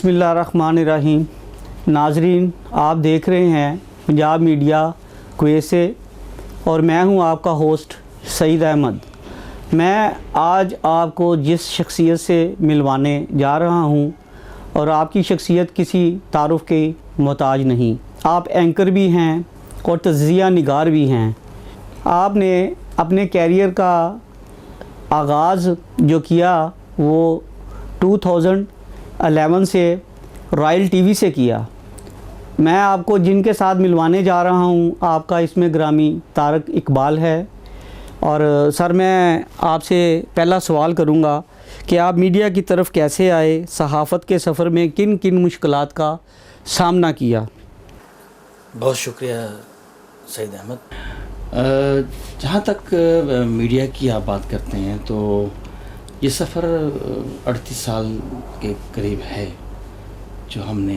بسم اللہ الرحمن الرحیم. ناظرین، آپ دیکھ رہے ہیں پنجاب میڈیا کویت سے اور میں ہوں آپ کا ہوسٹ سعید احمد. میں آج آپ کو جس شخصیت سے ملوانے جا رہا ہوں اور آپ کی شخصیت کسی تعارف کی محتاج نہیں. آپ اینکر بھی ہیں اور تجزیہ نگار بھی ہیں. آپ نے اپنے کیریئر کا آغاز جو کیا وہ 2011 سے رائل ٹی وی سے کیا. میں آپ کو جن کے ساتھ ملوانے جا رہا ہوں آپ کا اس میں گرامی طارق اقبال ہے. اور سر، میں آپ سے پہلا سوال کروں گا کہ آپ میڈیا کی طرف کیسے آئے، صحافت کے سفر میں کن کن مشکلات کا سامنا کیا؟ بہت شکریہ سعید احمد. جہاں تک میڈیا کی آپ بات کرتے ہیں تو یہ سفر 38 سال کے قریب ہے جو ہم نے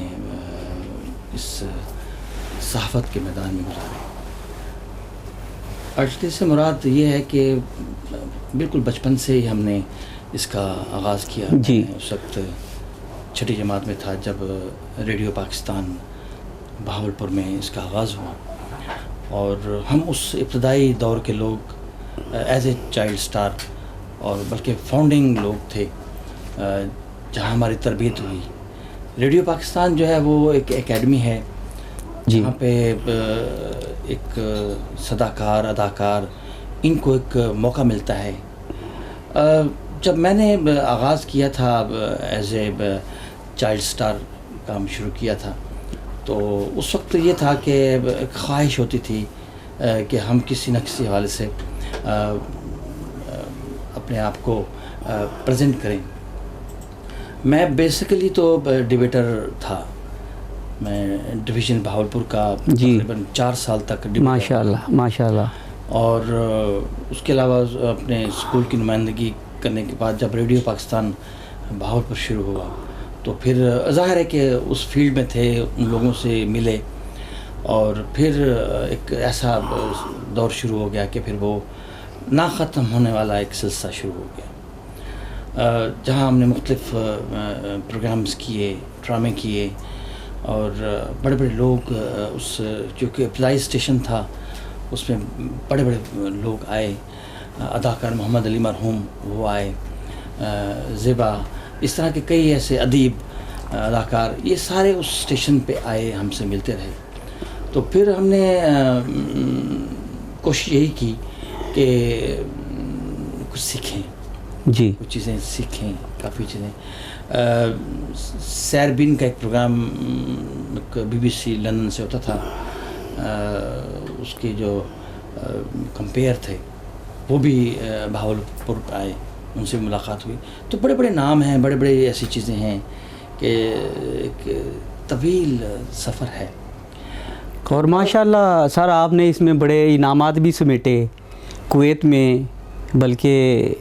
اس صحافت کے میدان میں گزارے. 38 سے مراد یہ ہے کہ بالکل بچپن سے ہی ہم نے اس کا آغاز کیا. جی. اس وقت چھٹی جماعت میں تھا جب ریڈیو پاکستان بہاولپور میں اس کا آغاز ہوا اور ہم اس ابتدائی دور کے لوگ ایز اے چائلڈ سٹار اور بلکہ فاؤنڈنگ لوگ تھے جہاں ہماری تربیت ہوئی. ریڈیو پاکستان جو ہے وہ ایک اکیڈمی ہے جہاں پہ ایک صداکار، اداکار ان کو ایک موقع ملتا ہے. جب میں نے آغاز کیا تھا ایز اے چائلڈ سٹار کام شروع کیا تھا تو اس وقت یہ تھا کہ ایک خواہش ہوتی تھی کہ ہم کسی نہ کسی حوالے سے اپنے آپ کو پریزنٹ کریں. میں بیسیکلی تو ڈیبیٹر تھا. میں ڈویژن بہاولپور کا تقریباً 4 سال تک ماشاء اللہ ماشاء اللہ. اور اس کے علاوہ اپنے اسکول کی نمائندگی کرنے کے بعد جب ریڈیو پاکستان بہاولپور شروع ہوا تو پھر ظاہر ہے کہ اس فیلڈ میں تھے، ان لوگوں سے ملے اور پھر ایک ایسا دور شروع ہو گیا کہ پھر وہ نہ ختم ہونے والا ایک سلسلہ شروع ہو گیا جہاں ہم نے مختلف پروگرامز کیے، ڈرامے کیے اور بڑے بڑے لوگ اس جو کہ ابتدائی اسٹیشن تھا اس میں بڑے بڑے لوگ آئے. اداکار محمد علی مرحوم وہ آئے، زیبا، اس طرح کے کئی ایسے ادیب اداکار یہ سارے اس اسٹیشن پہ آئے، ہم سے ملتے رہے. تو پھر ہم نے کوشش یہی کی کہ کچھ سیکھیں، جی، کچھ چیزیں سیکھیں. کافی چیزیں سیربین کا ایک پروگرام BBC لندن سے ہوتا تھا، اس کے جو کمپیئر تھے وہ بھی بہاولپور آئے، ان سے ملاقات ہوئی. تو بڑے بڑے نام ہیں، بڑے بڑے ایسی چیزیں ہیں کہ ایک طویل سفر ہے. اور ماشاءاللہ سر آپ نے اس میں بڑے انعامات بھی سمیٹے کویت میں، بلکہ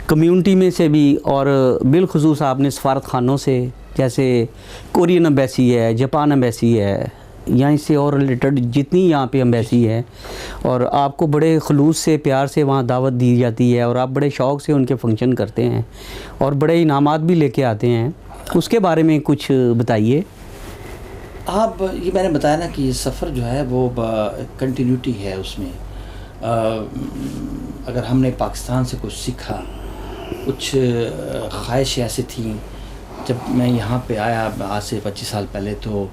کمیونٹی میں سے بھی، اور بالخصوص آپ نے سفارت خانوں سے جیسے کورین ایمبیسی ہے، جاپان ایمبیسی ہے، یا اس سے اور ریلیٹڈ جتنی یہاں پہ ایمبیسی ہے، اور آپ کو بڑے خلوص سے پیار سے وہاں دعوت دی جاتی ہے اور آپ بڑے شوق سے ان کے فنکشن کرتے ہیں اور بڑے انعامات بھی لے کے آتے ہیں. اس کے بارے میں کچھ بتائیے. آپ یہ میں نے بتایا نا کہ یہ سفر جو ہے وہ کنٹینیوٹی ہے. اس میں اگر ہم نے پاکستان سے کچھ سیکھا، کچھ خواہشیں ایسی تھیں. جب میں یہاں پہ آیا آج سے 25 سال پہلے تو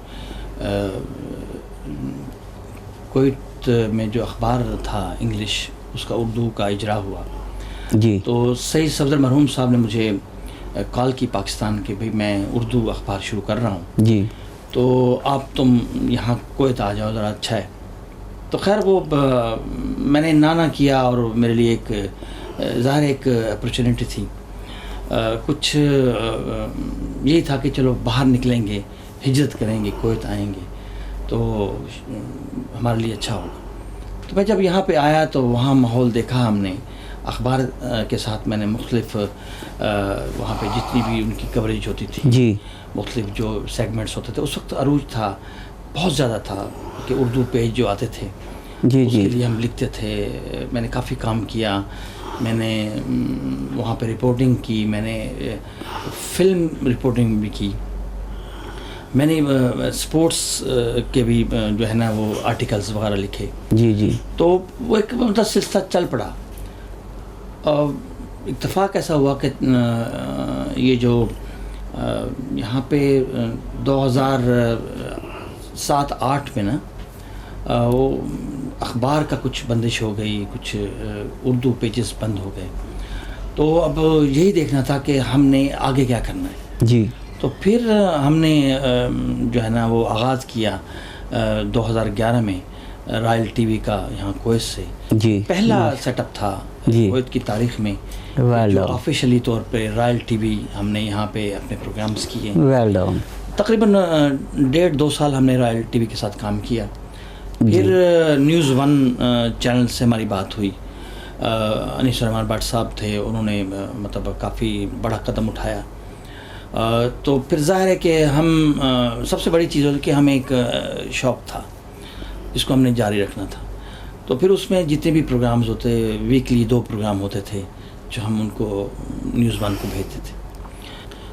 کویت میں جو اخبار تھا انگلش، اس کا اردو کا اجرا ہوا. جی. تو سید صفدر مرحوم صاحب نے مجھے کال کی پاکستان کے بھئی میں اردو اخبار شروع کر رہا ہوں، جی، تو آپ تم یہاں کویت آ جاؤ ذرا، اچھا ہے. تو خیر وہ میں نے نانا کیا اور میرے لیے ایک ظاہر ایک اپرچونیٹی تھی. کچھ یہی تھا کہ چلو باہر نکلیں گے، ہجرت کریں گے، کویت آئیں گے تو ہمارے لیے اچھا ہوگا. تو میں جب یہاں پہ آیا تو وہاں ماحول دیکھا ہم نے. اخبار کے ساتھ میں نے مختلف وہاں پہ جتنی بھی ان کی کوریج ہوتی تھی، جی، مختلف جو سیگمنٹس ہوتے تھے، اس وقت عروج تھا، بہت زیادہ تھا کہ اردو پیج جو آتے تھے جی، اس جی، کے لیے ہم لکھتے تھے. میں نے کافی کام کیا. میں نے وہاں پہ رپورٹنگ کی، میں نے فلم رپورٹنگ بھی کی. میں نے اسپورٹس کے بھی جو ہے نا وہ آرٹیکلس وغیرہ لکھے. جی جی. تو وہ ایک مطلب سلسلہ چل پڑا. اتفاق ایسا ہوا کہ یہ جو یہاں پہ 2007-08 میں نا وہ اخبار کا کچھ بندش ہو گئی, کچھ اردو پیجز بند ہو گئے. تو اب یہی دیکھنا تھا کہ ہم نے آگے کیا کرنا ہے. جی. تو پھر ہم نے جو ہے نا وہ آغاز کیا 2011 میں رائل ٹی وی کا یہاں کویت سے. جی. پہلا سیٹ اپ تھا کویت کی تاریخ میں جو آفیشیلی طور پہ رائل ٹی وی ہم نے یہاں پہ اپنے پروگرامز کیے. تقریباً 1.5-2 سال ہم نے رائل ٹی وی کے ساتھ کام کیا. پھر نیوز 1 چینل سے ہماری بات ہوئی. انیس الرحمان بٹ صاحب تھے, انہوں نے مطلب کافی بڑا قدم اٹھایا. تو پھر ظاہر ہے کہ ہم سب سے بڑی چیز ہوتی کہ ہمیں ایک شوق تھا جس کو ہم نے جاری رکھنا تھا. تو پھر اس میں جتنے بھی پروگرامز ہوتے, ویکلی 2 پروگرام ہوتے تھے جو ہم ان کو نیوز 1 کو بھیجتے تھے.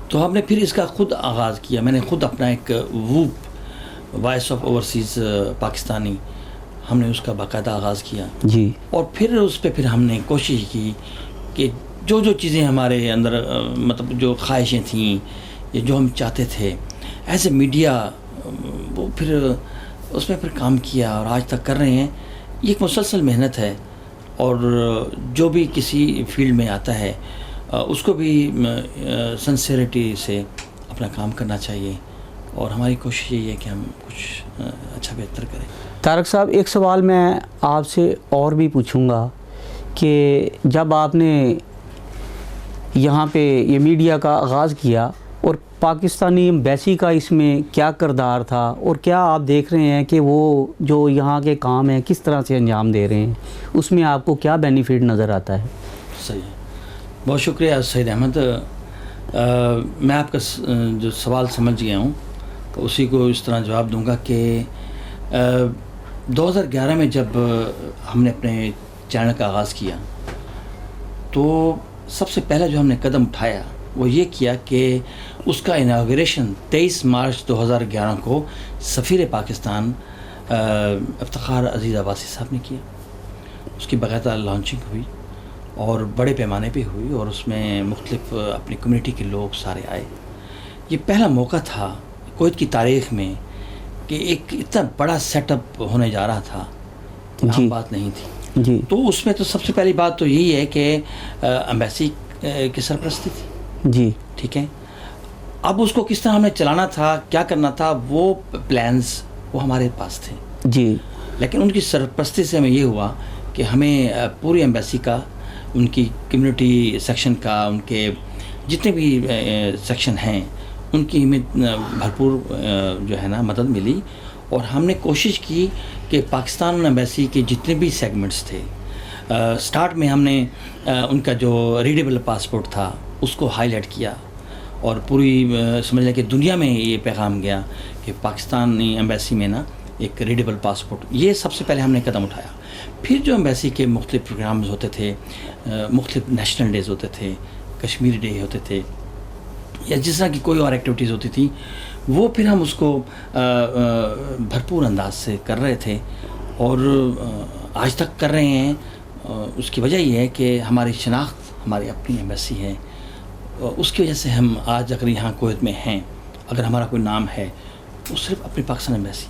تو ہم نے پھر اس کا خود آغاز کیا. میں نے خود اپنا ایک ووپ وائس آف اوورسیز پاکستانی ہم نے اس کا باقاعدہ آغاز کیا. جی. اور پھر اس پہ پھر ہم نے کوشش کی کہ جو چیزیں ہمارے اندر مطلب جو خواہشیں تھیں یا جو ہم چاہتے تھے ایز اے میڈیا, وہ پھر اس میں پھر کام کیا اور آج تک کر رہے ہیں. یہ ایک مسلسل محنت ہے اور جو بھی کسی فیلڈ میں آتا ہے اس کو بھی سنسیریٹی سے اپنا کام کرنا چاہیے اور ہماری کوشش یہی ہے کہ ہم کچھ اچھا بہتر کریں. طارق صاحب, ایک سوال میں آپ سے اور بھی پوچھوں گا کہ جب آپ نے یہاں پہ یہ میڈیا کا آغاز کیا اور پاکستانی ایمبیسی کا اس میں کیا کردار تھا اور کیا آپ دیکھ رہے ہیں کہ وہ جو یہاں کے کام ہیں کس طرح سے انجام دے رہے ہیں, اس میں آپ کو کیا بینیفٹ نظر آتا ہے؟ صحیح, بہت شکریہ سعید احمد. میں آپ کا جو سوال سمجھ گیا ہوں اسی کو اس طرح جواب دوں گا کہ 2011 میں جب ہم نے اپنے چینل کا آغاز کیا تو سب سے پہلا جو ہم نے قدم اٹھایا وہ یہ کیا کہ اس کا اناگوریشن 23 مارچ 2011 کو سفیر پاکستان افتخار عزیز عباسی صاحب نے کیا. اس کی باقاعدہ لانچنگ ہوئی اور بڑے پیمانے پہ ہوئی اور اس میں مختلف اپنی کمیونٹی کے لوگ سارے آئے. یہ پہلا موقع تھا کویت کی تاریخ میں کہ ایک اتنا بڑا سیٹ اپ ہونے جا رہا تھا, عام بات نہیں تھی. جی. تو اس میں تو سب سے پہلی بات تو یہی ہے کہ ایمبیسی کی سرپرستی تھی. جی. ٹھیک ہے. اب اس کو کس طرح ہمیں چلانا تھا, کیا کرنا تھا, وہ پلانز وہ ہمارے پاس تھے. جی. لیکن ان کی سرپرستی سے ہمیں یہ ہوا کہ ہمیں پوری ایمبیسی کا, ان کی کمیونٹی سیکشن کا, ان کے جتنے بھی سیکشن ہیں ان کی ہمیں بھرپور جو ہے نا مدد ملی. اور ہم نے کوشش کی کہ پاکستان ایمبیسی کے جتنے بھی سیگمنٹس تھے, سٹارٹ میں ہم نے ان کا جو ریڈیبل پاسپورٹ تھا اس کو ہائی لائٹ کیا اور پوری سمجھ لیں کہ دنیا میں یہ پیغام گیا کہ پاکستانی ایمبیسی میں نا ایک ریڈیبل پاسپورٹ, یہ سب سے پہلے ہم نے قدم اٹھایا. پھر جو ایمبیسی کے مختلف پروگرامز ہوتے تھے, مختلف نیشنل ڈیز ہوتے تھے, کشمیری ڈے ہوتے تھے یا جس طرح کی کوئی اور ایکٹیویٹیز ہوتی تھی, وہ پھر ہم اس کو بھرپور انداز سے کر رہے تھے اور آج تک کر رہے ہیں. اس کی وجہ یہ ہے کہ ہماری شناخت ہماری اپنی ایمبیسی ہے, اس کی وجہ سے ہم آج اگر یہاں کویت میں ہیں, اگر ہمارا کوئی نام ہے وہ صرف اپنی پاکستان ایمبیسی.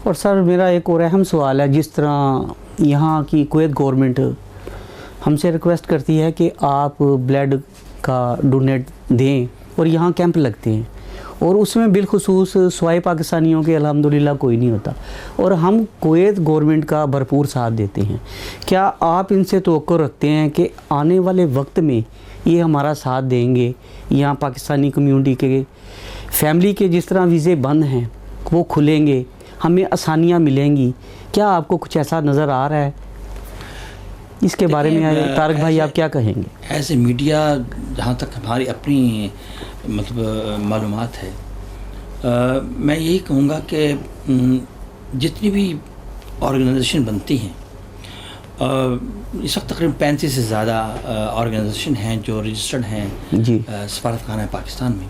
اور سر میرا ایک اور اہم سوال ہے, جس طرح یہاں کی کویت گورنمنٹ ہم سے ریکویسٹ کرتی ہے کہ آپ بلڈ کا ڈونیٹ دیں اور یہاں کیمپ لگتے ہیں اور اس میں بالخصوص سوائے پاکستانیوں کے الحمدللہ کوئی نہیں ہوتا اور ہم کویت گورنمنٹ کا بھرپور ساتھ دیتے ہیں. کیا آپ ان سے توقع رکھتے ہیں کہ آنے والے وقت میں یہ ہمارا ساتھ دیں گے, یہاں پاکستانی کمیونٹی کے فیملی کے جس طرح ویزے بند ہیں وہ کھلیں گے, ہمیں آسانیاں ملیں گی؟ کیا آپ کو کچھ ایسا نظر آ رہا ہے؟ اس کے بارے میں طارق بھائی آپ کیا کہیں گے؟ ایسے میڈیا جہاں تک ہماری اپنی مطلب معلومات ہے, میں یہی کہوں گا کہ جتنی بھی آرگنائزیشن بنتی ہیں, اس وقت تقریباً 35 سے زیادہ آرگنائزیشن ہیں جو رجسٹرڈ ہیں جی سفارت خانہ پاکستان میں.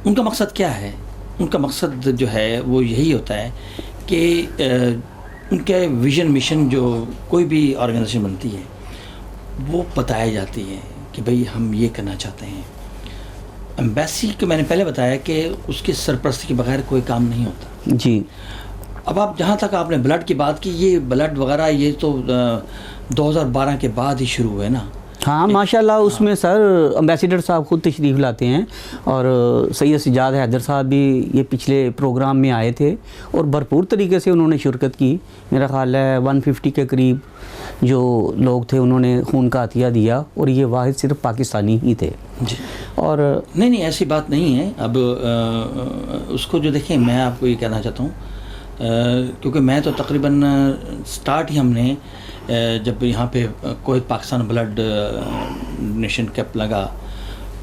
ان کا مقصد کیا ہے؟ ان کا مقصد جو ہے وہ یہی ہوتا ہے کہ ان کے ویژن مشن جو کوئی بھی آرگنائزیشن بنتی ہے وہ بتائی جاتی ہے کہ بھئی ہم یہ کرنا چاہتے ہیں. ایمبیسی کو میں نے پہلے بتایا کہ اس کی سرپرستی کے بغیر کوئی کام نہیں ہوتا. جی. اب آپ جہاں تک آپ نے بلڈ کی بات کی، یہ بلڈ وغیرہ یہ تو 2012 کے بعد ہی شروع ہوئے نا. ہاں ماشاءاللہ اس میں سر امبیسیڈر صاحب خود تشریف لاتے ہیں، اور سید سجاد حیدر صاحب بھی یہ پچھلے پروگرام میں آئے تھے اور بھرپور طریقے سے انہوں نے شرکت کی. میرا خیال ہے 150 کے قریب جو لوگ تھے انہوں نے خون کا عطیہ دیا، اور یہ واحد صرف پاکستانی ہی تھے. جی. اور نہیں ایسی بات نہیں ہے. اب اس کو جو دیکھیں، میں آپ کو یہ کہنا چاہتا ہوں کیونکہ میں تو تقریباً سٹارٹ ہی ہم نے جب یہاں پہ کوئی پاکستان بلڈ ڈونیشن کیمپ لگا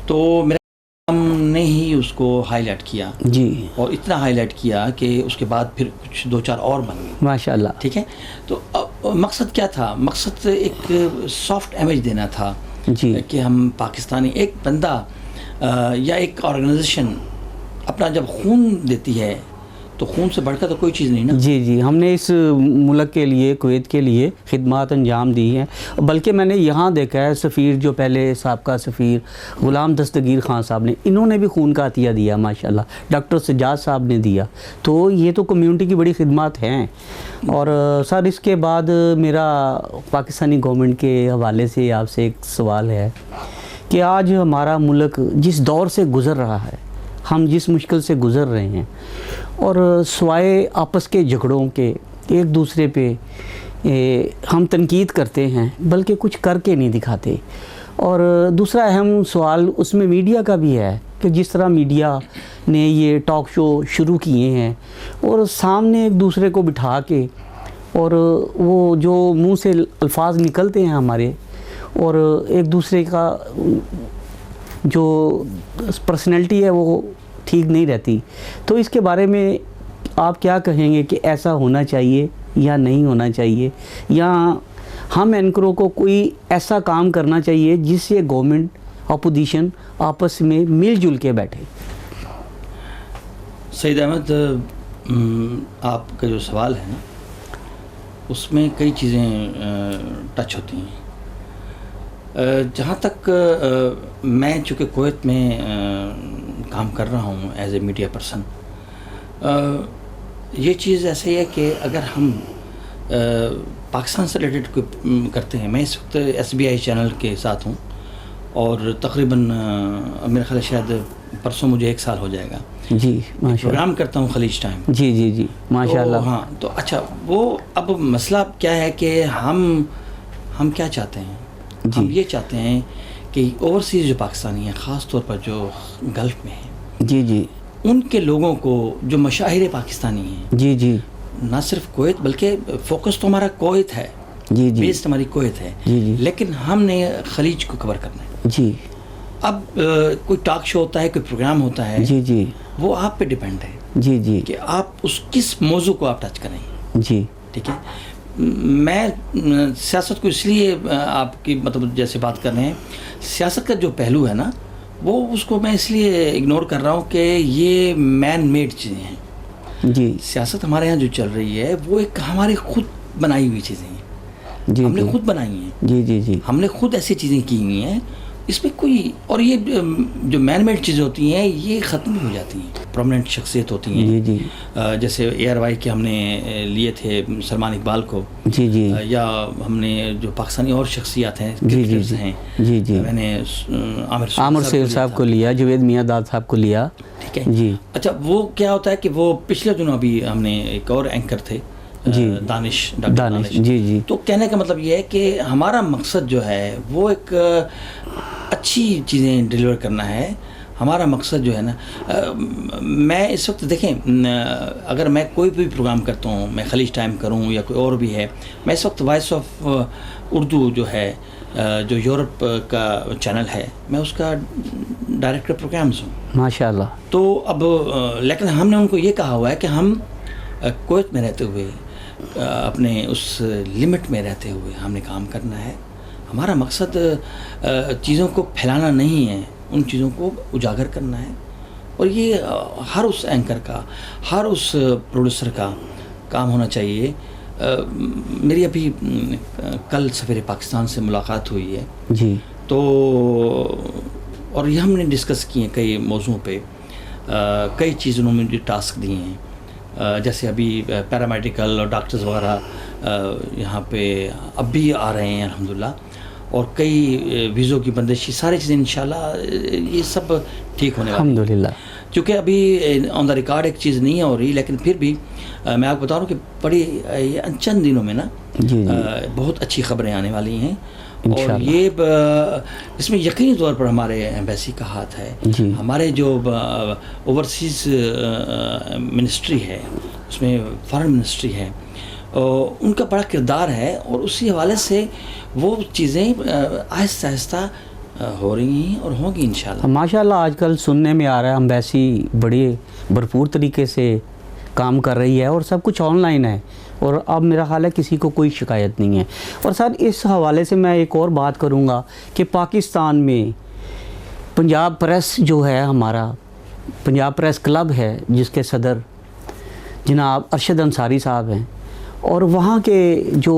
تو میرا ہم نے ہی اس کو ہائی لائٹ کیا. جی. اور اتنا ہائی لائٹ کیا کہ اس کے بعد پھر کچھ 2-4 اور بن گئے ماشاءاللہ. ٹھیک ہے. تو مقصد کیا تھا؟ مقصد ایک سافٹ امیج دینا تھا. جی. کہ ہم پاکستانی، ایک بندہ یا ایک آرگنائزیشن اپنا جب خون دیتی ہے تو خون سے بڑھ کر تو کوئی چیز نہیں نا. جی جی. ہم نے اس ملک کے لیے، کویت کے لیے خدمات انجام دی ہیں. بلکہ میں نے یہاں دیکھا ہے سفیر جو پہلے سابقہ سفیر غلام دستگیر خان صاحب نے، انہوں نے بھی خون کا عطیہ دیا ماشاءاللہ. ڈاکٹر سجاد صاحب نے دیا. تو یہ تو کمیونٹی کی بڑی خدمات ہیں. اور سر اس کے بعد میرا پاکستانی گورنمنٹ کے حوالے سے آپ سے ایک سوال ہے کہ آج ہمارا ملک جس دور سے گزر رہا ہے، ہم جس مشکل سے گزر رہے ہیں، اور سوائے آپس کے جھگڑوں کے ایک دوسرے پہ ہم تنقید کرتے ہیں، بلکہ کچھ کر کے نہیں دکھاتے. اور دوسرا اہم سوال اس میں میڈیا کا بھی ہے کہ جس طرح میڈیا نے یہ ٹاک شو شروع کیے ہیں اور سامنے ایک دوسرے کو بٹھا کے، اور وہ جو منہ سے الفاظ نکلتے ہیں ہمارے، اور ایک دوسرے کا جو پرسنالٹی ہے وہ ٹھیک نہیں رہتی. تو اس کے بارے میں آپ کیا کہیں گے کہ ایسا ہونا چاہیے یا نہیں ہونا چاہیے، یا ہم اینکروں کو کوئی ایسا کام کرنا چاہیے جس سے گورنمنٹ اپوزیشن آپس میں مل جل کے بیٹھے؟ سید احمد، آپ کا جو سوال ہے نا اس میں کئی چیزیں ٹچ ہوتی ہیں. جہاں تک میں چونکہ کویت میں کام کر رہا ہوں ایز اے میڈیا پرسن، یہ چیز ایسے ہے کہ اگر ہم پاکستان سے ریلیٹڈ کوئی کرتے ہیں، میں اس وقت SBI چینل کے ساتھ ہوں اور تقریباً میرا خیال ہے شاید پرسوں مجھے 1 سال ہو جائے گا. جی ماشاءاللہ. پروگرام کرتا ہوں خلیج ٹائم. جی جی جی ماشاءاللہ. ہاں. تو اچھا، وہ اب مسئلہ کیا ہے کہ ہم کیا چاہتے ہیں؟ ہم یہ چاہتے ہیں کہ اوورسیز جو پاکستانی ہیں، خاص طور پر جو گلف میں ہیں، جی جی، ان کے لوگوں کو، جو مشاہیر پاکستانی ہیں، جی جی، نہ صرف کویت بلکہ فوکس تو ہمارا کویت ہے، جی جی، بیسڈ ہماری کویت ہے، جی جی، لیکن ہم نے خلیج کو کور کرنا ہے. جی. اب کوئی ٹاک شو ہوتا ہے، کوئی پروگرام ہوتا ہے، جی جی، وہ آپ پہ ڈیپینڈ ہے. جی جی، کہ آپ اس کس موضوع کو آپ ٹچ کریں. جی. ٹھیک ہے. میں سیاست کو اس لیے آپ کی مطلب جیسے بات کر رہے ہیں، سیاست کا جو پہلو ہے نا، وہ اس کو میں اس لیے اگنور کر رہا ہوں کہ یہ مین میڈ چیزیں ہیں. جی. سیاست ہمارے یہاں جو چل رہی ہے وہ ایک ہماری خود بنائی ہوئی چیزیں ہیں. جی. ہم نے خود بنائی ہیں. جی جی جی. ہم نے خود ایسی چیزیں کی ہوئی ہیں. اس میں کوئی، اور یہ جو مین میڈ چیزیں ہوتی ہیں یہ ختم ہو جاتی ہیں. پرومننٹ شخصیت ہوتی ہیں. جی جی. جیسے ARY کے ہم نے لیے تھے سلمان اقبال کو. جی جی. یا ہم نے جو پاکستانی اور شخصیات ہیں، جی جی ہیں، جی جی، میں نے عامر سیل صاحب کو لیا، جوید میاں داد صاحب کو لیا. ٹھیک ہے جی. اچھا، وہ کیا ہوتا ہے کہ وہ پچھلے دنوں ابھی ہم نے ایک اور اینکر تھے، جی، دانش. جی جی. تو کہنے کا مطلب یہ ہے کہ ہمارا مقصد جو ہے وہ ایک اچھی چیزیں ڈیلیور کرنا ہے. ہمارا مقصد جو ہے نا، میں اس وقت دیکھیں، اگر میں کوئی بھی پروگرام کرتا ہوں، میں خلیج ٹائم کروں یا کوئی اور بھی ہے، میں اس وقت وائس آف اردو جو ہے، جو یورپ کا چینل ہے، میں اس کا ڈائریکٹر پروگرامز ہوں. ماشاء اللہ. تو اب لیکن ہم نے ان کو یہ کہا ہوا ہے کہ ہم کویت میں رہتے ہوئے، اپنے اس لمٹ میں رہتے ہوئے ہم نے کام کرنا ہے. ہمارا مقصد چیزوں کو پھیلانا نہیں ہے، ان چیزوں کو اجاگر کرنا ہے اور یہ ہر اس اینکر کا، ہر اس پروڈیوسر کا کام ہونا چاہیے. میری ابھی کل سفیر پاکستان سے ملاقات ہوئی ہے جی، تو اور یہ ہم نے ڈسکس کیے ہیں کئی موضوعوں پہ. کئی چیزوں نے مجھے ٹاسک دیے ہیں، جیسے ابھی پیرامیڈیکل اور ڈاکٹرز وغیرہ یہاں پہ اب بھی آ رہے ہیں الحمدللہ، اور کئی ویزوں کی بندشی، ساری چیزیں انشاءاللہ یہ سب ٹھیک ہونے والی ہیں الحمدللہ. چونکہ ابھی آن دا ریکارڈ ایک چیز نہیں ہو رہی، لیکن پھر بھی میں آپ کو بتا رہا ہوں کہ بڑی چند دنوں میں نا جی بہت اچھی خبریں آنے والی ہیں. اور انشاءاللہ. یہ اس میں یقینی طور پر ہمارے ایمبیسی کا ہاتھ ہے. جی. ہمارے جو اوورسیز منسٹری ہے، اس میں فارن منسٹری ہے، ان کا بڑا کردار ہے، اور اسی حوالے سے وہ چیزیں آہستہ آہستہ ہو رہی ہیں اور ہوں گی انشاءاللہ. ماشاءاللہ آج کل سننے میں آ رہا ہے ایمبیسی بڑی بھرپور طریقے سے کام کر رہی ہے اور سب کچھ آن لائن ہے، اور اب میرا خیال ہے کسی کو کوئی شکایت نہیں ہے. اور سر اس حوالے سے میں ایک اور بات کروں گا کہ پاکستان میں پنجاب پریس جو ہے، ہمارا پنجاب پریس کلب ہے جس کے صدر جناب ارشد انصاری صاحب ہیں، اور وہاں کے جو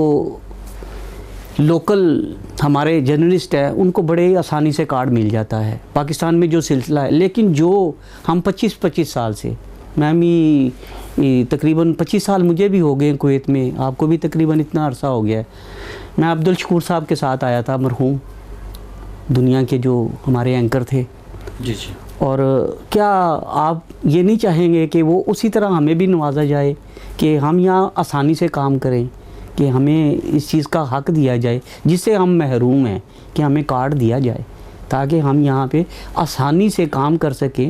لوکل ہمارے جرنلسٹ ہیں ان کو بڑے آسانی سے کارڈ مل جاتا ہے پاکستان میں جو سلسلہ ہے. لیکن جو ہم 25 سال سے، میں بھی تقریباً 25 سال مجھے بھی ہو گئے ہیں کویت میں، آپ کو بھی تقریباً اتنا عرصہ ہو گیا ہے. میں عبدالشکور صاحب کے ساتھ آیا تھا، مرحوم دنیا کے جو ہمارے اینکر تھے. جی جی. اور کیا آپ یہ نہیں چاہیں گے کہ وہ اسی طرح ہمیں بھی نوازا جائے کہ ہم یہاں آسانی سے کام کریں، کہ ہمیں اس چیز کا حق دیا جائے جس سے ہم محروم ہیں، کہ ہمیں کارڈ دیا جائے تاکہ ہم یہاں پہ آسانی سے کام کر سکیں.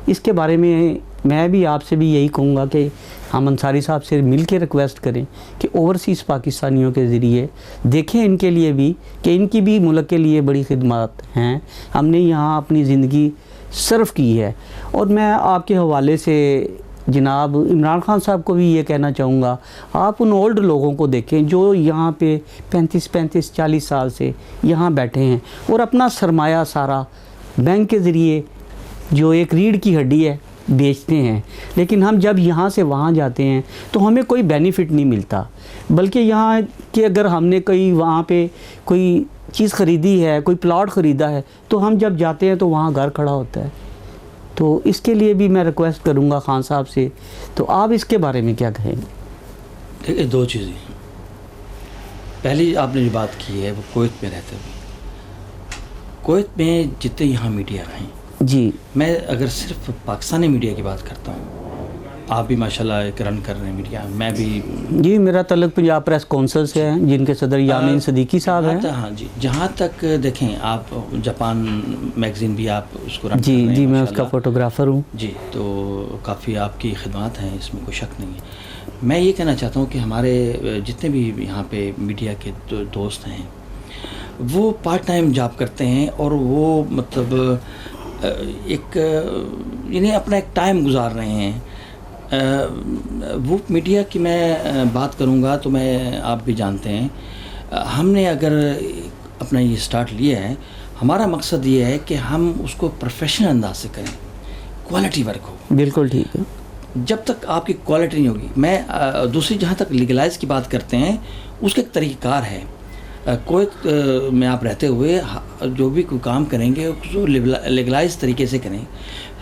اس کے بارے میں میں بھی آپ سے بھی یہی کہوں گا کہ ہم انصاری صاحب سے مل کے ریکویسٹ کریں کہ اوورسیز پاکستانیوں کے ذریعے دیکھیں ان کے لیے بھی کہ ان کی بھی ملک کے لیے بڑی خدمات ہیں، ہم نے یہاں اپنی زندگی صرف کی ہے. اور میں آپ کے حوالے سے جناب عمران خان صاحب کو بھی یہ کہنا چاہوں گا، آپ ان اولڈ لوگوں کو دیکھیں جو یہاں پہ 35-40 سال سے یہاں بیٹھے ہیں اور اپنا سرمایہ سارا بینک کے ذریعے جو ایک ریڑھ کی ہڈی ہے بیچتے ہیں. لیکن ہم جب یہاں سے وہاں جاتے ہیں تو ہمیں کوئی بینیفٹ نہیں ملتا، بلکہ یہاں کہ اگر ہم نے کوئی وہاں پہ کوئی چیز خریدی ہے، کوئی پلاٹ خریدا ہے، تو ہم جب جاتے ہیں تو وہاں گھر کھڑا ہوتا ہے. تو اس کے لیے بھی میں ریکویسٹ کروں گا خان صاحب سے، تو آپ اس کے بارے میں کیا کہیں گے؟ دیکھیں، دو چیزیں. پہلی آپ نے جو بات کی ہے وہ کویت میں رہتے ہوئے، کویت میں جتنے یہاں میڈیا ہیں، جی، میں اگر صرف پاکستانی میڈیا کی بات کرتا ہوں، آپ بھی ماشاءاللہ ایک رن کر رہے ہیں میڈیا، میں بھی. جی، میرا تعلق پنجاب پریس کونسل سے ہے جن کے صدر یامین صدیقی صاحب ہیں. ہاں جی. جہاں تک دیکھیں، آپ جاپان میگزین بھی آپ اس کو رن کر جی رہے ہیں. جی، میں اس کا فوٹوگرافر ہوں. جی، تو کافی آپ کی خدمات ہیں، اس میں کوئی شک نہیں ہے. میں یہ کہنا چاہتا ہوں کہ ہمارے جتنے بھی یہاں پہ میڈیا کے دوست ہیں وہ پارٹ ٹائم جاب کرتے ہیں، اور وہ مطلب ایک یعنی اپنا ایک ٹائم گزار رہے ہیں. وہ میڈیا کی میں بات کروں گا تو میں آپ بھی جانتے ہیں، ہم نے اگر اپنا یہ سٹارٹ لیا ہے، ہمارا مقصد یہ ہے کہ ہم اس کو پروفیشنل انداز سے کریں، کوالٹی ورک ہو. بالکل ٹھیک ہے. جب تک آپ کی کوالٹی نہیں ہوگی، میں دوسری جہاں تک لیگلائز کی بات کرتے ہیں، اس کا ایک طریقہ کار ہے. کویت میں آپ رہتے ہوئے جو بھی کوئی کام کریں گے اس کو لیگلائز طریقے سے کریں.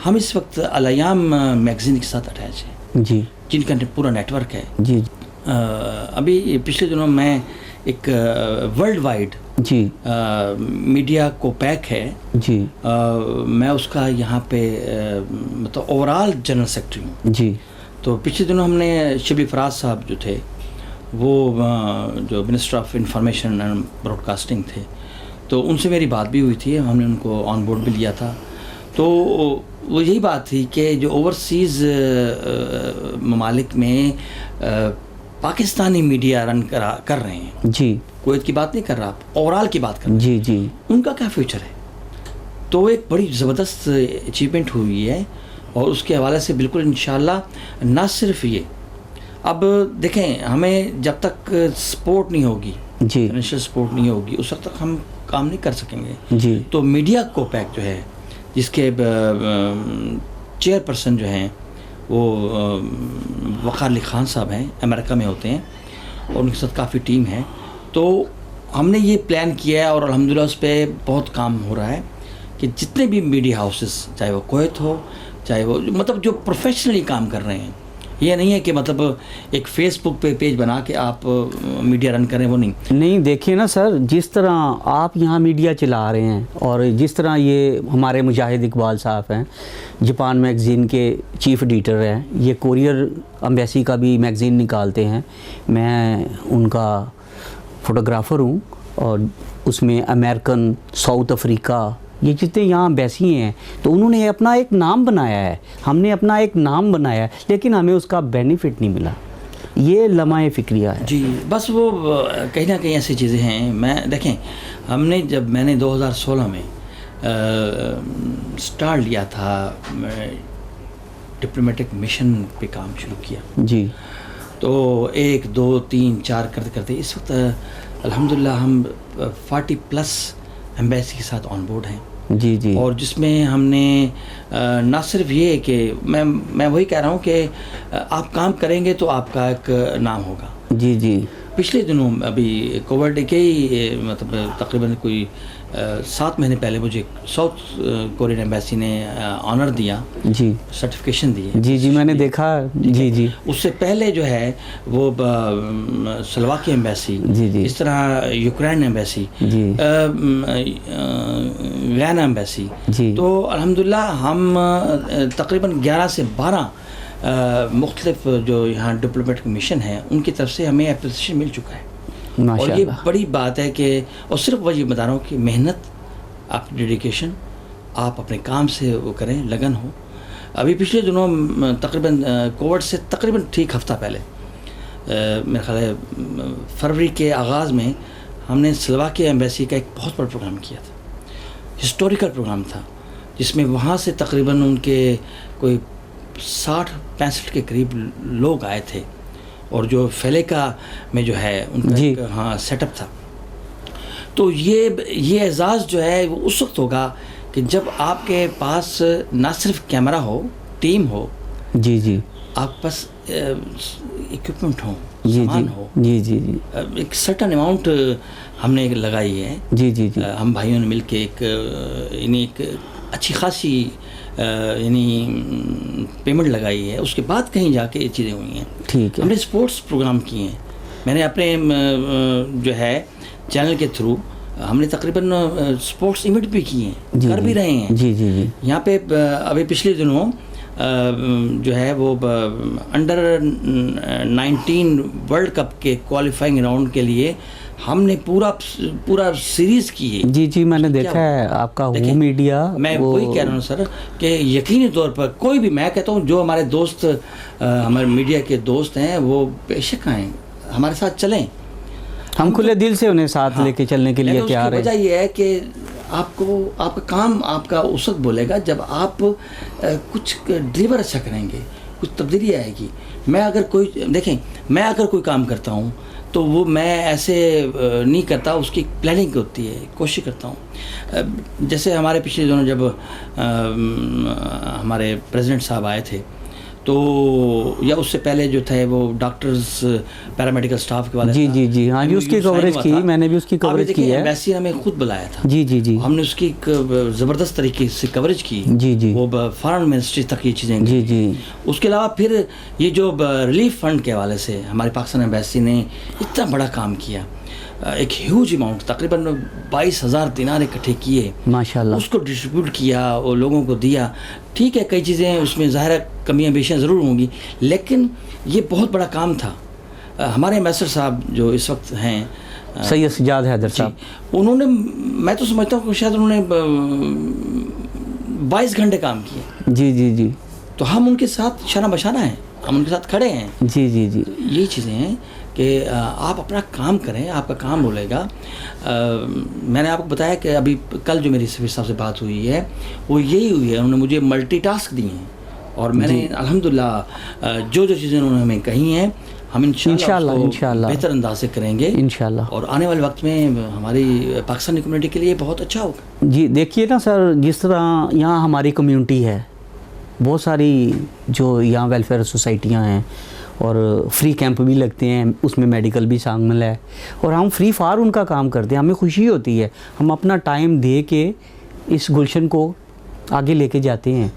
ہم اس وقت الیام میگزین کے ساتھ اٹیچ ہیں، جی، جن کا پورا نیٹ ورک ہے. جی، ابھی پچھلے دنوں میں ایک ورلڈ وائڈ جی میڈیا کو پیک ہے، جی، میں اس کا یہاں پہ مطلب اوور آل جنرل سیکرٹری ہوں. جی. تو پچھلے دنوں ہم نے شبلی فراز صاحب جو تھے، وہ جو minister of information and broadcasting تھے، تو ان سے میری بات بھی ہوئی تھی، ہم نے ان کو آن بورڈ بھی لیا تھا. تو وہ یہی بات تھی کہ جو اوورسیز ممالک میں پاکستانی میڈیا رن کر رہے ہیں، جی، کویت کی بات نہیں کر رہا، اوور آل کی بات کر رہا ہوں، جی، جی، ان کا کیا فیوچر ہے. تو ایک بڑی زبردست اچیومنٹ ہوئی ہے، اور اس کے حوالے سے بالکل انشاءاللہ. نہ صرف یہ، اب دیکھیں، ہمیں جب تک سپورٹ نہیں ہوگی، جی، فائنینشیل سپورٹ نہیں ہوگی، اس وقت تک ہم کام نہیں کر سکیں گے. جی. تو میڈیا کو پیک جو ہے، جس کے چیئرپرسن جو ہیں وہ وقار علی خان صاحب ہیں، امریکہ میں ہوتے ہیں، اور ان کے ساتھ کافی ٹیم ہے. تو ہم نے یہ پلان کیا ہے اور الحمدللہ اس پہ بہت کام ہو رہا ہے کہ جتنے بھی میڈیا ہاؤسز، چاہے وہ کویت ہو، چاہے وہ مطلب جو پروفیشنلی کام کر رہے ہیں، یہ نہیں ہے کہ مطلب ایک فیس بک پہ پیج بنا کے آپ میڈیا رن کریں، وہ نہیں. دیکھیے نا سر، جس طرح آپ یہاں میڈیا چلا رہے ہیں اور جس طرح یہ ہمارے مجاہد اقبال صاحب ہیں، جاپان میگزین کے چیف ایڈیٹر ہیں، یہ کوریر ایمبیسی کا بھی میگزین نکالتے ہیں، میں ان کا فوٹوگرافر ہوں، اور اس میں امریکن، ساؤتھ افریقہ، یہ جتنے یہاں ایمبیسی ہیں، تو انہوں نے اپنا ایک نام بنایا ہے، ہم نے اپنا ایک نام بنایا ہے، لیکن ہمیں اس کا بینیفٹ نہیں ملا. یہ لمحہ فکریہ ہے. جی بس وہ کہیں نہ کہیں ایسی چیزیں ہیں. دیکھیں میں نے 2016 میں سٹارٹ لیا تھا، ڈپلومیٹک مشن پہ کام شروع کیا. جی. تو 1 2 3 4 کرتے کرتے اس وقت الحمدللہ ہم 40+ ایمبیسی کے ساتھ آن بورڈ ہیں. جی جی. اور جس میں ہم نے نہ صرف یہ کہ میں وہی کہہ رہا ہوں کہ آپ کام کریں گے تو آپ کا ایک نام ہوگا. جی جی. پچھلے دنوں ابھی کووڈ کے ہی مطلب تقریباً کوئی 7 مہینے پہلے مجھے ساؤتھ کورین ایمبیسی نے آنر دیا. جی. سرٹیفکیشن دی. جی جی میں نے دیکھا. جی جی. اس سے پہلے جو ہے وہ سلواکی ایمبیسی. جی جی. اس طرح یوکرین ایمبیسی. جی. غینا ایمبیسی. جی. تو الحمدللہ ہم تقریباً 11 سے 12 مختلف جو یہاں ڈپلومیٹک مشن ہیں ان کی طرف سے ہمیں اپریسیشن مل چکا ہے. اور یہ بڑی بات ہے کہ اور صرف وہی بتا رہا ہوں کہ محنت، آپ کی ڈیڈیکیشن، آپ اپنے کام سے وہ کریں، لگن ہو. ابھی پچھلے دنوں تقریباً کووڈ سے تقریباً ٹھیک ہفتہ پہلے میرا خیال ہے فروری کے آغاز میں ہم نے سلواکی ایمبیسی کا ایک بہت بڑا پروگرام کیا تھا. ہسٹوریکل پروگرام تھا جس میں وہاں سے تقریباً ان کے کوئی 60-65 کے قریب لوگ آئے تھے، اور جو فیلیکا میں جو ہے ان کا ایک سیٹ اپ تھا. تو یہ اعزاز جو ہے وہ اس وقت ہوگا کہ جب آپ کے پاس نہ صرف کیمرہ ہو، ٹیم ہو. جی جی. آپ پاس اکوپمنٹ ہو، سامان ہو. جی جی جی. ایک سرٹن اماؤنٹ ہم نے لگائی ہے. جی جی جی. ہم بھائیوں نے مل کے ایک اچھی خاصی پیمنٹ لگائی ہے. اس کے بعد کہیں جا کے یہ چیزیں ہوئی ہیں. ٹھیک ہے. ہم نے اسپورٹس پروگرام کیے ہیں. میں نے اپنے جو ہے چینل کے تھرو ہم نے تقریباً اسپورٹس ایونٹ بھی کیے ہیں، کر بھی رہے ہیں. جی جی جی. یہاں پہ ابھی پچھلے دنوں جو ہے وہ انڈر 19 ورلڈ کپ کے کوالیفائنگ راؤنڈ کے لیے ہم نے پورا سیریز کی ہے. جی جی میں نے دیکھا ہے آپ کا ہوم میڈیا. میں وہی کہہ رہا ہوں سر کہ یقینی طور پر کوئی بھی، میں کہتا ہوں جو ہمارے دوست، ہمارے میڈیا کے دوست ہیں، وہ بے شک آئیں، ہمارے ساتھ چلیں. ہم کھلے دل سے انہیں ساتھ لے کے چلنے کے لیے تیار ہیں. وجہ یہ ہے کہ آپ کا کام آپ کا اس وقت بولے گا جب آپ کچھ ڈلیور اچھا کریں گے، کچھ تبدیلی آئے گی. میں اگر کوئی کام کرتا ہوں تو وہ میں ایسے نہیں کرتا، اس کی پلاننگ ہوتی ہے، کوشش کرتا ہوں. جیسے ہمارے پچھلے دنوں جب ہمارے پریزیڈنٹ صاحب آئے تھے، تو یا اس سے پہلے جو تھے وہ ڈاکٹرز، پیرامیڈیکل سٹاف کے والے. جی جی جی. ہاں جی، اس کی کوریج کی، میں نے بھی اس کی کوریج کی ہے. ایمبیسی ہمیں خود بلایا تھا. جی جی جی. ہم نے اس کی ایک زبردست طریقے سے کوریج کی. جی جی. وہ فارن منسٹری تک یہ چیزیں. جی جی. اس کے علاوہ پھر یہ جو ریلیف فنڈ کے حوالے سے ہماری پاکستان ایمبیسی نے اتنا بڑا کام کیا، ایک ہیوج اماؤنٹ تقریباً 22,000 دینار اکٹھے کیے ماشاءاللہ، اس کو ڈسٹریبیوٹ کیا اور لوگوں کو دیا. ٹھیک ہے، کئی چیزیں اس میں ظاہر کمیاں بیشیاں ضرور ہوں گی، لیکن یہ بہت بڑا کام تھا. ہمارے ایمبیسڈر صاحب جو اس وقت ہیں سید سجاد حیدر صاحب، انہوں نے، میں تو سمجھتا ہوں کہ شاید انہوں نے 22 گھنٹے کام کیے. جی جی جی. تو ہم ان کے ساتھ شانہ بشانہ ہیں، ہم ان کے ساتھ کھڑے ہیں. جی جی جی. یہی چیزیں ہیں کہ آپ اپنا کام کریں، آپ کا کام بولے گا. میں نے آپ کو بتایا کہ ابھی کل جو میری سفیر صاحب سے بات ہوئی ہے وہ یہی ہوئی ہے. انہوں نے مجھے ملٹی ٹاسک دی ہیں، اور میں نے الحمدللہ جو چیزیں انہوں نے ہمیں کہی ہیں ہم انشاءاللہ بہتر انداز سے کریں گے انشاءاللہ، اور آنے والے وقت میں ہماری پاکستانی کمیونٹی کے لیے بہت اچھا ہوگا. جی دیکھیے نا سر، جس طرح یہاں ہماری کمیونٹی ہے، بہت ساری جو یہاں ویلفیئر سوسائٹیاں ہیں اور فری کیمپ بھی لگتے ہیں، اس میں میڈیکل بھی شامل ہے، اور ہم فری فار ان کا کام کرتے ہیں. ہمیں خوشی ہوتی ہے، ہم اپنا ٹائم دے کے اس گلشن کو آگے لے کے جاتے ہیں.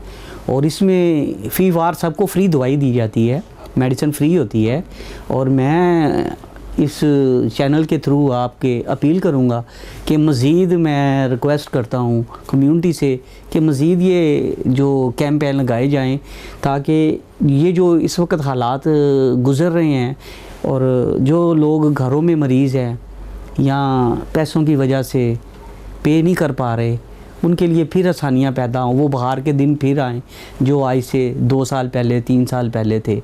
اور اس میں فی وار سب کو فری دوائی دی جاتی ہے، میڈیسن فری ہوتی ہے. اور میں اس چینل کے تھرو آپ کے اپیل کروں گا کہ مزید میں ریکویسٹ کرتا ہوں کمیونٹی سے کہ مزید یہ جو کیمپین لگائے جائیں، تاکہ یہ جو اس وقت حالات گزر رہے ہیں اور جو لوگ گھروں میں مریض ہیں یا پیسوں کی وجہ سے پے نہیں کر پا رہے، ان کے لیے پھر آسانیاں پیدا ہوں، وہ باہر کے دن پھر آئیں جو آج سے 2 سال پہلے 3 سال پہلے تھے.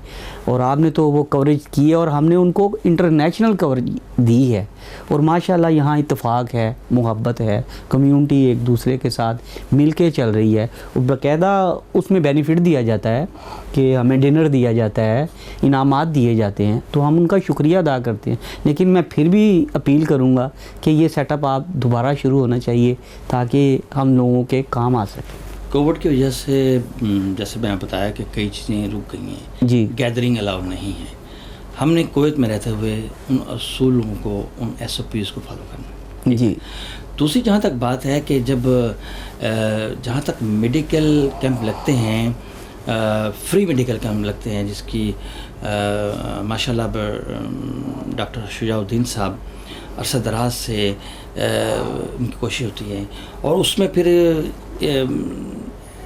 اور آپ نے تو وہ کوریج کی ہے اور ہم نے ان کو انٹرنیشنل کوریج دی ہے. اور ماشاءاللہ یہاں اتفاق ہے، محبت ہے، کمیونٹی ایک دوسرے کے ساتھ مل کے چل رہی ہے. باقاعدہ اس میں بینیفٹ دیا جاتا ہے کہ ہمیں ڈنر دیا جاتا ہے، انعامات دیے جاتے ہیں، تو ہم ان کا شکریہ ادا کرتے ہیں. لیکن میں پھر بھی اپیل کروں گا کہ یہ سیٹ اپ آپ دوبارہ شروع ہونا چاہیے تاکہ ہم لوگوں کے کام آ سکیں. کووڈ کی وجہ سے جیسے میں نے بتایا کہ کئی چیزیں رک گئی ہیں، جی گیدرنگ الاؤ نہیں ہے. ہم نے کویت میں رہتے ہوئے ان اصولوں کو، ان SOPs کو فالو کرنا. جی. دوسری جہاں تک بات ہے کہ جہاں تک میڈیکل کیمپ لگتے ہیں، فری میڈیکل کیمپ لگتے ہیں، جس کی ماشاءاللہ ڈاکٹر شجاع الدین صاحب عرصہ دراز سے ان کی کوشش ہوتی ہے. اور اس میں پھر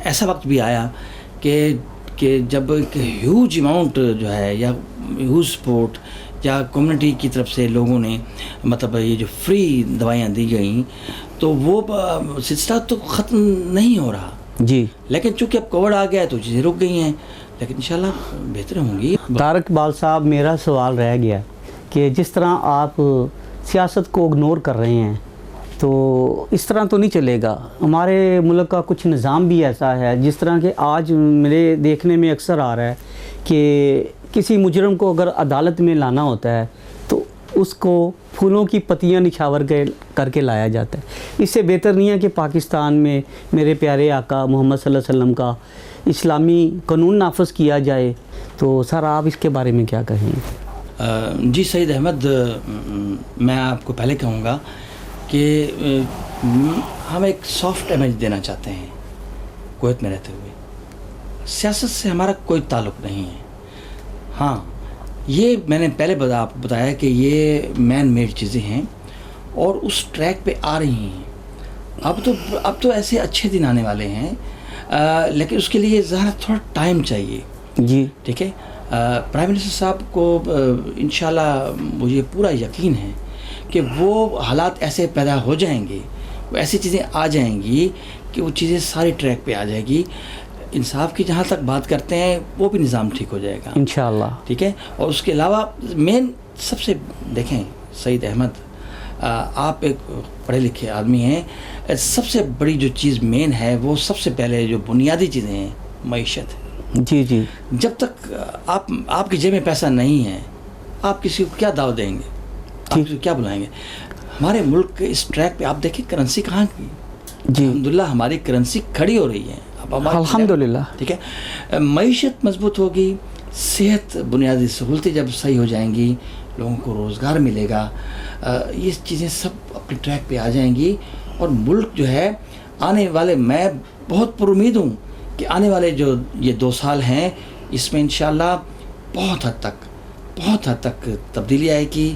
ایسا وقت بھی آیا کہ جب ایک ہیوج اماؤنٹ جو ہے یا ہیوج سپورٹ یا کمیونٹی کی طرف سے لوگوں نے مطلب یہ جو فری دوائیاں دی گئیں، تو وہ سلسلہ تو ختم نہیں ہو رہا. جی. لیکن چونکہ اب کووڈ آ گیا ہے تو چیزیں رک گئی ہیں، لیکن انشاءاللہ بہتر ہوں گی. طارق اقبال صاحب، میرا سوال رہ گیا کہ جس طرح آپ سیاست کو اگنور کر رہے ہیں تو اس طرح تو نہیں چلے گا. ہمارے ملک کا کچھ نظام بھی ایسا ہے، جس طرح کہ آج میرے دیکھنے میں اکثر آ رہا ہے کہ کسی مجرم کو اگر عدالت میں لانا ہوتا ہے تو اس کو پھولوں کی پتیاں نچھاور کر کے لایا جاتا ہے. اس سے بہتر نہیں ہے کہ پاکستان میں میرے پیارے آقا محمد صلی اللہ علیہ وسلم کا اسلامی قانون نافذ کیا جائے. تو سر آپ اس کے بارے میں کیا کہیں؟ جی سعید احمد، میں آپ کو پہلے کہوں گا کہ ہم ایک سافٹ امیج دینا چاہتے ہیں کویت میں رہتے ہوئے. سیاست سے ہمارا کوئی تعلق نہیں ہے. ہاں، یہ میں نے پہلے آپ کو بتایا کہ یہ مین میڈ چیزیں ہیں اور اس ٹریک پہ آ رہی ہیں. اب تو ایسے اچھے دن آنے والے ہیں، لیکن اس کے لیے ذرا تھوڑا ٹائم چاہیے. جی ٹھیک ہے. پرائم منسٹر صاحب کو انشاءاللہ مجھے پورا یقین ہے کہ وہ حالات ایسے پیدا ہو جائیں گے، وہ ایسی چیزیں آ جائیں گی کہ وہ چیزیں ساری ٹریک پہ آ جائے گی. انصاف کی جہاں تک بات کرتے ہیں وہ بھی نظام ٹھیک ہو جائے گا انشاءاللہ. ٹھیک ہے. اور اس کے علاوہ مین سب سے دیکھیں سعید احمد، آپ ایک پڑھے لکھے آدمی ہیں، سب سے بڑی جو چیز مین ہے وہ سب سے پہلے جو بنیادی چیزیں ہیں معیشت. جی جی. جب تک آپ کی جیب میں پیسہ نہیں ہے، آپ کسی کو کیا دعوت دیں گے، آپ کسی کو کیا بلائیں گے؟ ہمارے ملک کے اس ٹریک پہ آپ دیکھیں کرنسی کہاں کی. جی الحمدللہ ہماری کرنسی کھڑی ہو رہی ہے الحمدللہ. ٹھیک ہے. معیشت مضبوط ہوگی، صحت بنیادی سہولتیں جب صحیح ہو جائیں گی، لوگوں کو روزگار ملے گا، یہ چیزیں سب اپنے ٹریک پہ آ جائیں گی. اور ملک جو ہے آنے والے، میں بہت پر امید ہوں کہ آنے والے جو یہ 2 سال ہیں اس میں انشاءاللہ بہت حد تک تبدیلی آئے گی،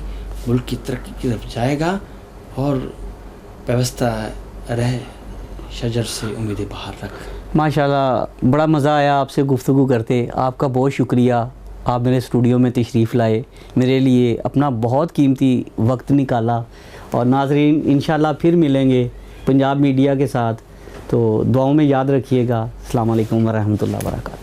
ملک کی ترقی کی طرف جائے گا. اور پیوستہ رہ شجر سے امید بہار تک. ماشاءاللہ بڑا مزہ آیا آپ سے گفتگو کرتے. آپ کا بہت شکریہ، آپ میرے اسٹوڈیو میں تشریف لائے، میرے لیے اپنا بہت قیمتی وقت نکالا. اور ناظرین انشاءاللہ پھر ملیں گے پنجاب میڈیا کے ساتھ، تو دعاؤں میں یاد رکھیے گا. السلام علیکم ورحمۃ اللہ وبرکاتہ.